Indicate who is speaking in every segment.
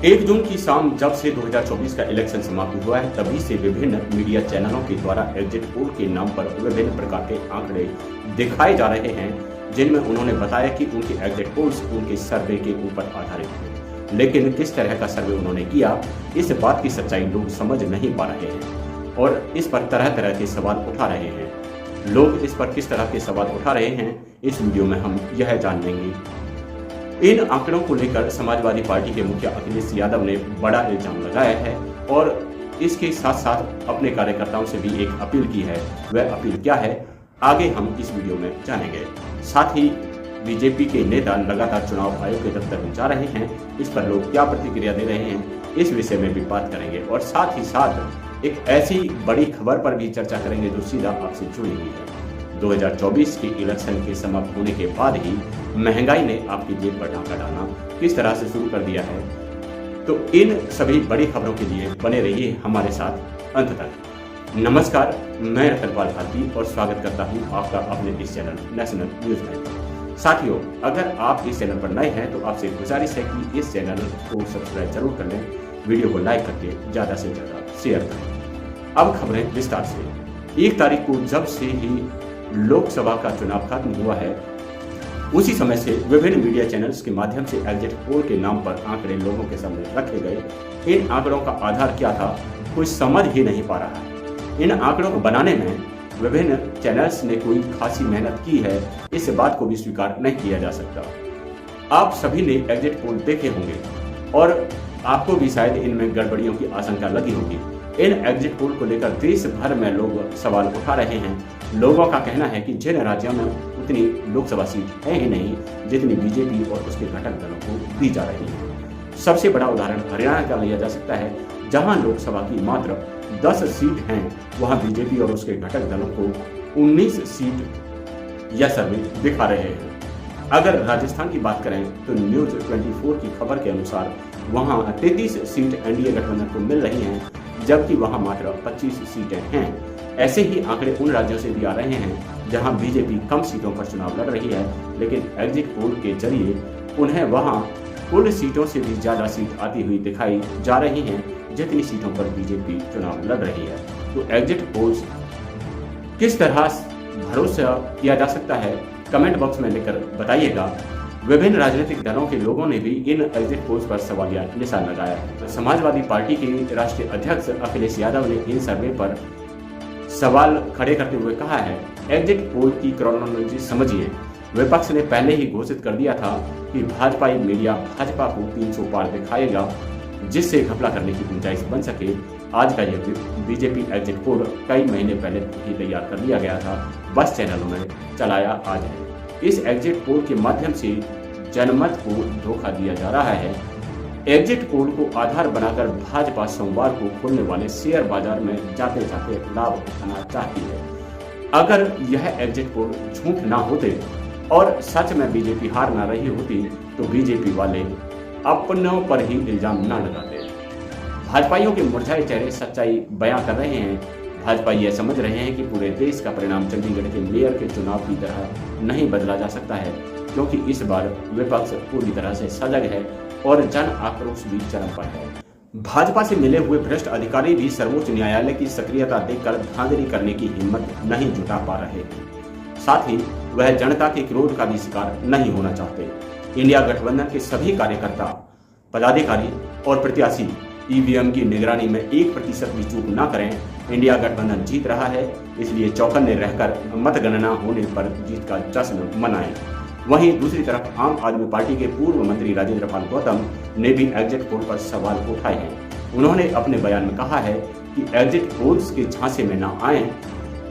Speaker 1: 1 जून की शाम जब से 2024 का इलेक्शन समाप्त हुआ है, तभी से विभिन्न मीडिया चैनलों के द्वारा एग्जिट पोल के नाम पर विभिन्न प्रकार के आंकड़े दिखाए जा रहे हैं, जिनमें उन्होंने बताया कि उनके एग्जिट पोल्स उनके सर्वे के ऊपर आधारित हैं। लेकिन किस तरह का सर्वे उन्होंने किया, इस बात की सच्चाई लोग समझ नहीं पा रहे हैं और इस पर तरह तरह के सवाल उठा रहे हैं। लोग इस पर किस तरह के सवाल उठा रहे हैं, इस वीडियो में हम यह जान लेंगे। इन आंकड़ों को लेकर समाजवादी पार्टी के मुखिया अखिलेश यादव ने बड़ा इल्जाम लगाया है और इसके साथ साथ अपने कार्यकर्ताओं से भी एक अपील की है। वह अपील क्या है, आगे हम इस वीडियो में जानेंगे। साथ ही बीजेपी के नेता लगातार चुनाव आयोग के दफ्तर में जा रहे हैं, इस पर लोग क्या प्रतिक्रिया दे रहे हैं, इस विषय में भी बात करेंगे और साथ ही साथ एक ऐसी बड़ी खबर पर भी चर्चा करेंगे जो सीधा आपसे जुड़ी हुई है। 2024 के इलेक्शन के समाप्त होने के बाद ही महंगाई ने आपकी जेब पर डाका डालना किस तरह से शुरू कर दिया है। तो इन सभी बड़ी खबरों के लिए बने रहिए हमारे साथ अंत तक। नमस्कार, मैं रतनपाल भारती और स्वागत करता हूं आपका अपने इस चैनल नेशनल न्यूज में। साथियों, अगर आप इस चैनल पर नए हैं तो आपसे गुजारिश है कि इस चैनल को सब्सक्राइब जरूर कर लें, वीडियो को लाइक करके ज़्यादा से ज़्यादा शेयर करें। अब खबरें विस्तार से। 1 तारीख को जब से ही लोकसभा का चुनाव खत्म हुआ है, उसी समय से विभिन्न मीडिया चैनल्स के माध्यम से एग्जिट पोल के नाम पर आंकड़े लोगों के सामने रखे गए। इन आंकड़ों का आधार क्या था, कोई समझ ही नहीं पा रहा है। इन आंकड़ों को बनाने में विभिन्न चैनल्स ने कोई खासी मेहनत की है, इस बात को भी स्वीकार नहीं किया जा सकता। आप सभी ने एग्जिट पोल देखे होंगे और आपको भी शायद इनमें गड़बड़ियों की आशंका लगी होगी। इन एग्जिट पोल को लेकर देश भर में लोग सवाल उठा रहे हैं। लोगों का कहना है कि जिन राज्यों में उतनी लोकसभा सीट है ही नहीं जितनी बीजेपी और उसके घटक दलों को दी जा रही है। सबसे बड़ा उदाहरण हरियाणा का लिया जा सकता है, जहां लोकसभा की मात्र 10 सीट हैं, वहां बीजेपी और उसके घटक दलों को 19 सीट यह सर्वे दिखा रहे हैं। अगर राजस्थान की बात करें तो न्यूज 24 की खबर के अनुसार वहां 33 सीट एनडीए गठबंधन को मिल रही हैं, जबकि वहां मात्र 25 सीटें हैं। ऐसे ही आंकड़े उन राज्यों से भी आ रहे हैं जहां बीजेपी कम सीटों पर चुनाव लड़ रही है, लेकिन एग्जिट पोल के जरिए उन्हें वहां कुल सीटों से भी ज्यादा सीट आती हुई दिखाई जा रही हैं जितनी सीटों पर बीजेपी चुनाव लड़ रही है। तो एग्जिट पोल्स किस तरह भरोसा किया जा सकता है, कमेंट बॉक्स में लिखकर बताइएगा। विभिन्न राजनीतिक दलों के लोगों ने भी इन एग्जिट पोल्स पर सवालिया निशान लगाया है। समाजवादी पार्टी के राष्ट्रीय अध्यक्ष अखिलेश यादव ने इन सर्वे पर सवाल खड़े करते हुए कहा है, एग्जिट पोल की क्रोनोलॉजी समझिए। विपक्ष ने पहले ही घोषित कर दिया था कि भाजपाई मीडिया भाजपा को 300 पार दिखाएगा, जिससे घपला करने की गुंजाइश बन सके। आज का यह बीजेपी एग्जिट पोल कई महीने पहले ही तैयार कर लिया गया था, बस चैनलों में चलाया आज है। इस एग्जिट पोल के माध्यम से जनमत को धोखा दिया जा रहा है। एग्जिट पोल को आधार बनाकर भाजपा सोमवार को खुलने वाले शेयर बाजार में जाते जाते लाभ उठाना चाहती है। अगर यह एग्जिट पोल झूठ ना होते और सच में बीजेपी हार ना रही होती तो बीजेपी वाले अपनों पर ही इल्जाम ना लगाते। भाजपाइयों के मुरझाए चेहरे सच्चाई बयां कर रहे हैं। भाजपा यह समझ रहे हैं कि पूरे देश का परिणाम चंडीगढ़ के मेयर के चुनाव की तरह नहीं बदला जा सकता है, क्योंकि इस बार विपक्ष पूरी तरह से सजग है और जन आक्रोश भी चरम पर है। भाजपा से मिले हुए भ्रष्ट अधिकारी भी सर्वोच्च न्यायालय की सक्रियता देखकर धांधली करने की हिम्मत नहीं जुटा पा रहे हैं। साथ ही वह जनता के क्रोध का भी शिकार नहीं होना चाहते। इंडिया गठबंधन के सभी कार्यकर्ता, पदाधिकारी और प्रत्याशी ईवीएम की निगरानी में 1% भी चूक न करें। इंडिया गठबंधन जीत रहा है, इसलिए चौकन्ने रहकर मतगणना होने पर जीत का जश्न मनाएं। वहीं दूसरी तरफ आम आदमी पार्टी के पूर्व मंत्री राजेंद्र पाल गौतम ने भी एग्जिट पोल पर सवाल उठाए हैं। उन्होंने अपने बयान में कहा है कि एग्जिट पोल्स के झांसे में न आएं,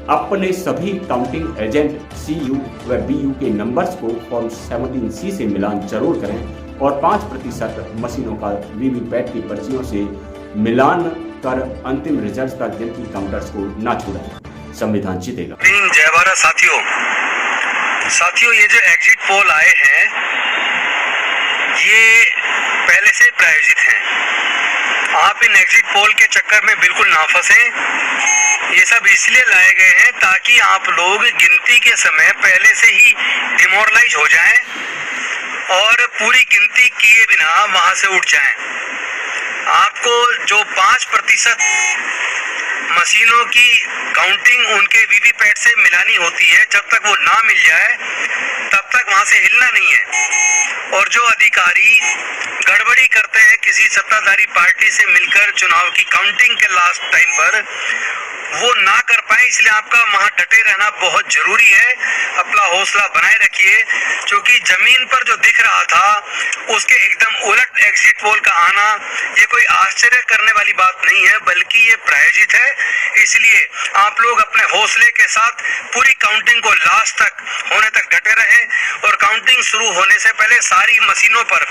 Speaker 1: अपने सभी काउंटिंग एजेंट CU व BU के नंबर्स को फॉर्म 17C से मिलान जरूर करें और 5% मशीनों का वीवीपैट की पर्चियों से मिलान कर अंतिम रिजल्ट तक गिनती काउंटर्स को ना छोड़ें। संविधान जीतेगा।
Speaker 2: जय भारत साथियों, ये जो एग्जिट पोल आए हैं ये पहले से प्रायोजित हैं। आप इन एग्जिट पोल के चक्कर में बिल्कुल ना फंसें। ये सब इसलिए लाए गए हैं ताकि आप लोग गिनती के समय पहले से ही डिमोरलाइज हो जाएं और पूरी गिनती किए बिना वहां से उठ जाएं। आपको जो 5% मशीनों की काउंटिंग उनके वीवीपैट से मिलानी होती है, जब तक वो ना मिल जाए तब तक वहां से हिलना नहीं है। और जो अधिकारी गड़बड़ी करते हैं किसी सत्ताधारी पार्टी से मिलकर चुनाव की काउंटिंग के लास्ट टाइम पर, वो ना कर पाए, इसलिए आपका वहां डटे रहना बहुत जरूरी है। अपना हौसला बनाए रखिए, क्योंकि जमीन पर जो दिख रहा था उसके एकदम उलट एग्जिट पोल का आना ये कोई आश्चर्य करने वाली बात नहीं है, बल्कि ये प्रायोजित है। इसलिए आप लोग अपने हौसले के साथ पूरी काउंटिंग को लास्ट तक होने तक डटे रहें। और काउंटिंग शुरू होने से पहले सारी मशीनों पर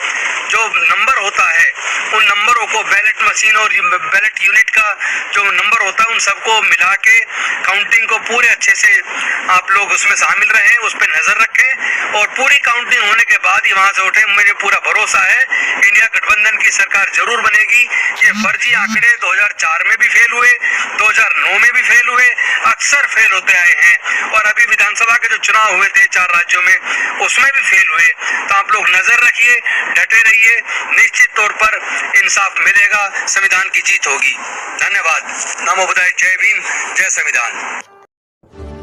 Speaker 2: जो नंबर होता है उन नंबरों को, बैलेट मशीन और बैलेट यूनिट का जो नंबर होता है उन सबको मिला के काउंटिंग को पूरे अच्छे से आप लोग उसमें शामिल रहें, उस पर नजर रखें और पूरी काउंटिंग होने के बाद ही वहां से उठे। मुझे पूरा भरोसा है इंडिया गठबंधन की सरकार जरूर बनेगी। ये फर्जी आंकड़े 2004 में भी फेल हुए, 2009 में भी फेल हुए, अक्सर फेल होते आए हैं और अभी विधानसभा के जो चुनाव हुए थे 4 राज्यों में उसमें भी फेल हुए। तो आप लोग नजर रखिए, डटे रहिए, निश्चित तौर पर इंसाफ मिलेगा, संविधान की जीत होगी। धन्यवाद। नमो बुद्धाय, जय भीम, जय संविधान।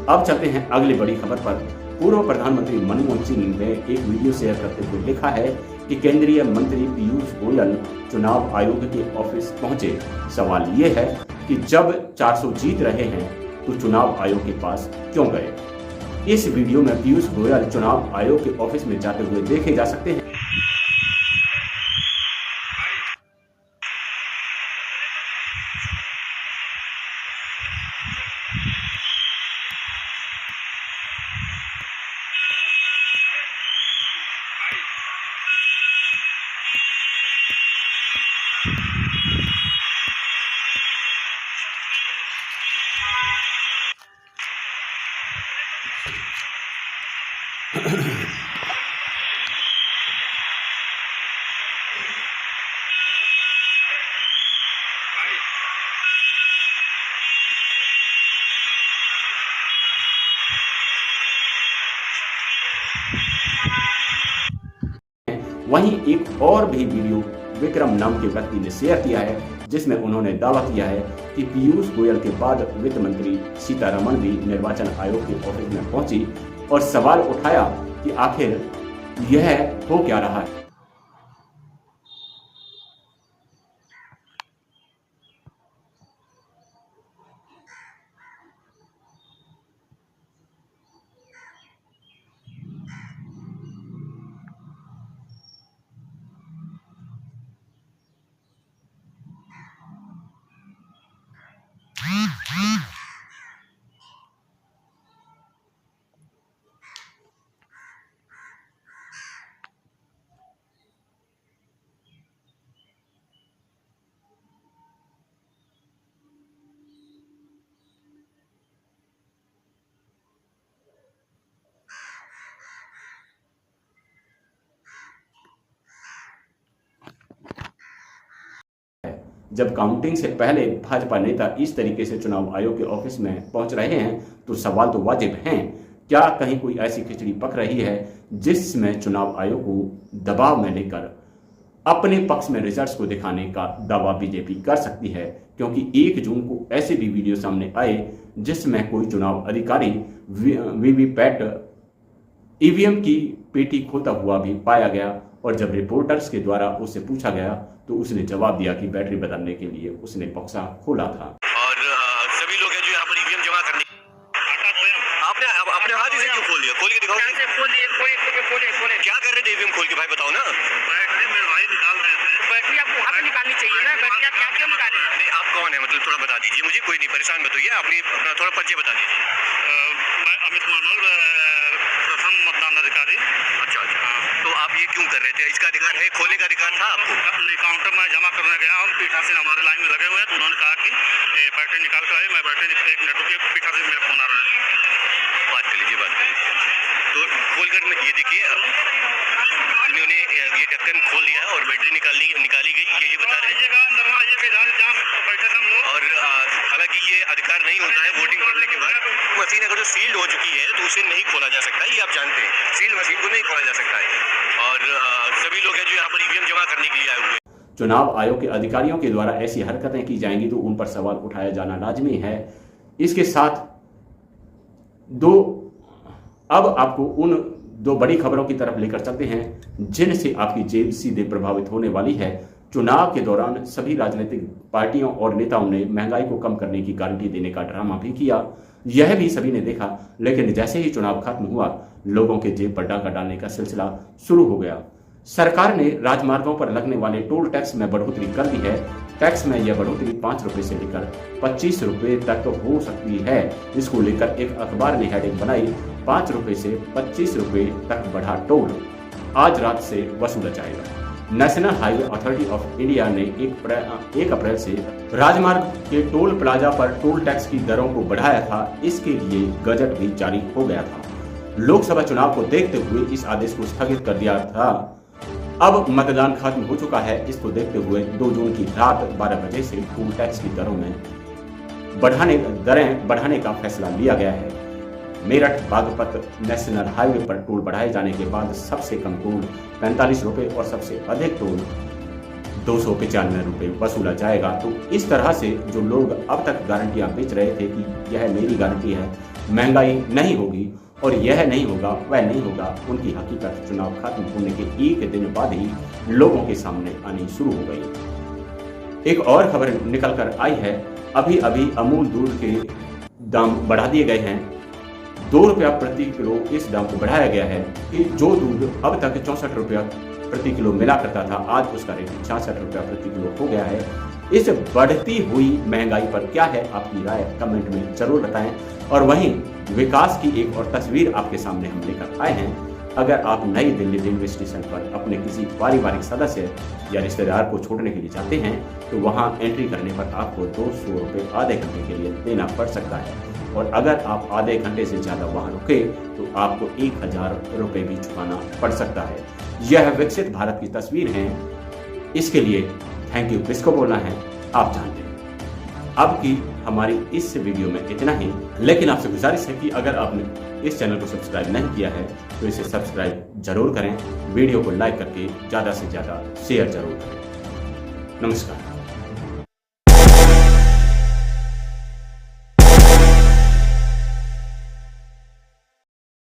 Speaker 1: अब चलते हैं अगली बड़ी खबर पर। पूर्व प्रधानमंत्री मनमोहन सिंह ने एक वीडियो शेयर करते हुए लिखा है कि केंद्रीय मंत्री पीयूष गोयल चुनाव आयोग के ऑफिस पहुंचे। सवाल ये है कि जब 400 जीत रहे हैं तो चुनाव आयोग के पास क्यों गए। इस वीडियो में पीयूष गोयल चुनाव आयोग के ऑफिस में जाते हुए देखे जा सकते हैं। वहीं एक और भी वीडियो विक्रम नाम के व्यक्ति ने शेयर किया है, जिसमें उन्होंने दावा किया है कि पीयूष गोयल के बाद वित्त मंत्री सीतारमण भी निर्वाचन आयोग के ऑफिस में पहुंची और सवाल उठाया कि आखिर यह हो क्या रहा है। जब काउंटिंग से पहले भाजपा नेता इस तरीके से चुनाव आयोग के ऑफिस में पहुंच रहे हैं तो सवाल तो वाजिब हैं, क्या कहीं कोई ऐसी खिचड़ी पक रही है जिसमें चुनाव आयोग को दबाव में लेकर अपने पक्ष में रिजल्ट्स को दिखाने का दावा बीजेपी कर सकती है। क्योंकि 1 जून को ऐसे भी वीडियो सामने आए जिसमें कोई चुनाव अधिकारी वीवीपैट ईवीएम की पेटी खोता हुआ भी पाया गया और जब रिपोर्टर्स के द्वारा उससे पूछा गया तो उसने जवाब दिया कि बैटरी बदलने के लिए उसने बक्सा खोला था।
Speaker 3: और सभी लोग हैं जो यहाँ पर ईवीएम जमा करने, आपने अपने हाथ ही से क्यों खोल लिया? खोल के दिखाओ। खोले क्या कर रहे थे ईवीएम खोल के, भाई बताओ ना।
Speaker 4: बैटरी मेरे भाई निकाल रहे थे। बैटरी आपको वहाँ पे निकालनी चाहिए ना, बैटरी आप यहाँ क्यों निकाल रहे हैं?
Speaker 3: नहीं, आप कौन है, मतलब थोड़ा बता दीजिए मुझे। कोई नहीं, परेशान मत होइए, अपनी अपना थोड़ा परिचय बता दीजिए।
Speaker 4: मैं अमित कुमार, प्रथम मतदान अधिकारी।
Speaker 3: अच्छा अच्छा, तो आप ये क्यों कर रहे थे? इसका अधिकार है, खोलने का अधिकार था आपको?
Speaker 4: नहीं, काउंटर में जमा करने गया हूँ, पीठासीन हमारे लाइन में लगे हुए हैं तो उन्होंने कहा कि बैटरी निकाल कर आए। मैं बैटरी 1 मिनट रुकिए, पीठासीन मेरा फोन आ रहा है।
Speaker 3: बात कर लीजिए, बात कर लीजिए। तो खोल कर ये देखिए, इन्होंने ये ढक्कन खोल दिया और बैटरी निकाली गई, ये बता रहे हैं।
Speaker 4: अंदर आइए, जहाँ बैठे थे हम लोग।
Speaker 3: और हालांकि ये अधिकार नहीं होता है वोटिंग करने के बाद। मशीन अगर जो सील्ड हो चुकी है तो उसे नहीं खोला जा सकता, ये आप जानते हैं। सील्ड मशीन को नहीं खोला जा सकता है। और सभी लोग हैं जो यहाँ पर ईवीएम जमा करने के लिए आए हुए।
Speaker 1: चुनाव आयोग के अधिकारियों के द्वारा ऐसी हरकतें की जाएंगी तो उन पर सवाल उठाया जाना लाजमी है। इसके साथ अब आपको उन 2 बड़ी खबरों की तरफ लेकर चलते हैं जिनसे आपकी जेब सीधे प्रभावित होने वाली है। चुनाव के दौरान सभी राजनीतिक पार्टियों और नेताओं ने महंगाई को कम करने की गारंटी देने का ड्रामा भी किया, यह भी सभी ने देखा। लेकिन जैसे ही चुनाव खत्म हुआ, लोगों के जेब पर डाका डालने का सिलसिला शुरू हो गया। सरकार ने राजमार्गों पर लगने वाले टोल टैक्स में बढ़ोतरी कर दी है। टैक्स में यह बढ़ोतरी 5 रुपए से लेकर 25 रुपए तक हो सकती है। इसको लेकर एक अखबार ने हेडिंग बनाई, 5 रुपए से 25 रुपए तक बढ़ा टोल, आज रात से वसूला जाएगा। National highway authority of India ने 1 अप्रैल से राजमार्ग के टोल प्लाजा पर टोल टैक्स की दरों को बढ़ाया था। इसके लिए गजट भी जारी हो गया था। लोकसभा चुनाव को देखते हुए इस आदेश को स्थगित कर दिया था। अब मतदान खत्म हो चुका है। इसको देखते हुए 2 जून की रात 12 बजे से टोल टैक्स की दरों में दरें बढ़ाने का फैसला लिया गया है। मेरठ बागपत नेशनल हाईवे पर टोल बढ़ाए जाने के बाद सबसे कम टोल 45 रुपए और सबसे अधिक टोल 295 रुपए वसूला जाएगा। तो इस तरह से जो लोग अब तक गारंटियां बेच रहे थे कि यह मेरी गारंटी है, महंगाई नहीं होगी और यह नहीं होगा वह नहीं होगा, उनकी हकीकत चुनाव खत्म होने के 1 दिन बाद ही लोगों के सामने आनी शुरू हो गई। एक और खबर निकल कर आई है, अभी अभी अमूल दूध के दाम बढ़ा दिए गए हैं। 2 रुपया प्रति किलो इस दाम को बढ़ाया गया है कि जो दूध अब तक 64 रुपया प्रति किलो मिला करता था, आज उसका रेट 66 रुपया प्रति किलो हो गया है। इस बढ़ती हुई महंगाई पर क्या है आपकी राय, कमेंट में जरूर बताएं। और वहीं विकास की एक और तस्वीर आपके सामने हम लेकर आए हैं। अगर आप नई दिल्ली रेलवे स्टेशन पर अपने किसी पारिवारिक सदस्य या रिश्तेदार को छोड़ने के लिए जाते हैं तो वहां एंट्री करने पर आपको 200 रुपये आधे घंटे के लिए देना पड़ सकता है, और अगर आप आधे घंटे से ज़्यादा वहां रुके तो आपको 1000 रुपये भी चुकाना पड़ सकता है। यह विकसित भारत की तस्वीर है। इसके लिए थैंक यू किसको बोलना है आप जानते हैं। अब की हमारी इस वीडियो में इतना ही, लेकिन आपसे गुजारिश है कि अगर आपने इस चैनल को सब्सक्राइब नहीं किया है तो इसे सब्सक्राइब जरूर करें, वीडियो को लाइक करके ज़्यादा से ज़्यादा शेयर जरूर करें। नमस्कार।